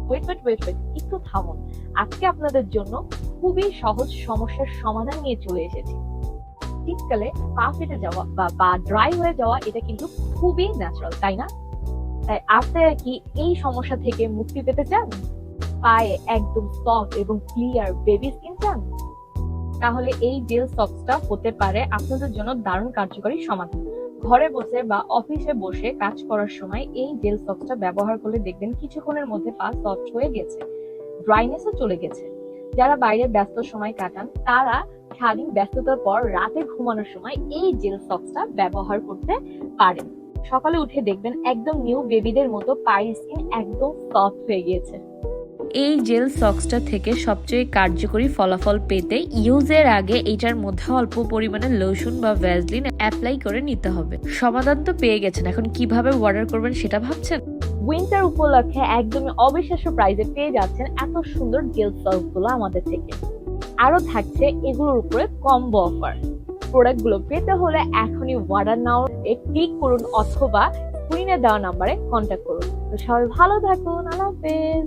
Wait wait wait wait একটু থামুন। আজকে আপনাদের জন্য খুবই সহজ সমস্যার সমাধান নিয়ে চলে এসেছি। শীতকালে পা ফেটে যাওয়া বা পা ড্রাই হয়ে যাওয়া এটা কিন্তু খুবই ন্যাচারাল, তাই না? তাই আপনারা কি এই সমস্যা থেকে মুক্তি পেতে চান? পায়ে একদম সফট এবং ক্লিয়ার বেবি স্কিন চান? তাহলে এই জেল সক্সটা হতে পারে আপনাদের জন্য দারুণ কার্যকরী সমাধান। ঘরে বসে বা অফিসে বসে কাজ করার সময় এই জেল সক্সটা ব্যবহার করলে দেখবেন কিছুক্ষণের মধ্যে পা সফট হয়ে গেছে, ড্রাইনেসও চলে গেছে। যারা বাইরে ব্যস্ত সময় কাটান তারা সারাদিন ব্যস্ততার পর রাতে ঘুমানোর সময় এই জেল সক্সটা ব্যবহার করতে পারেন। সকালে উঠে দেখবেন একদম নিউ বেবিদের মতো পায়ের স্কিন একদম সফট হয়ে গিয়েছে। এই জেল সক্সটা থেকে সবচেয়ে কার্যকরী ফলাফল পেতে ইউজের আগে এটার মধ্যে অল্প পরিমাণে লোশন বা ভ্যাসলিন অ্যাপ্লাই করে নিতে হবে। সমাধান তো পেয়ে গেছেন, এখন কিভাবে অর্ডার করবেন সেটা ভাবছেন? উইন্টার উপলক্ষে একদমই অবিশ্বাস্য প্রাইসে পেয়ে যাচ্ছেন এত সুন্দর জেল সক্স গুলো আমাদের থেকে। আরো থাকছে এগুলোর উপরে কম্বো অফার। প্রোডাক্ট গুলো পেতে হলে এখনই অর্ডার নাও ক্লিক করুন অথবা স্ক্রিনে দেওয়া নাম্বারে কন্ট্যাক্ট করুন। তো সবাই ভালো থাকুন, আল্লাহ হাফেজ।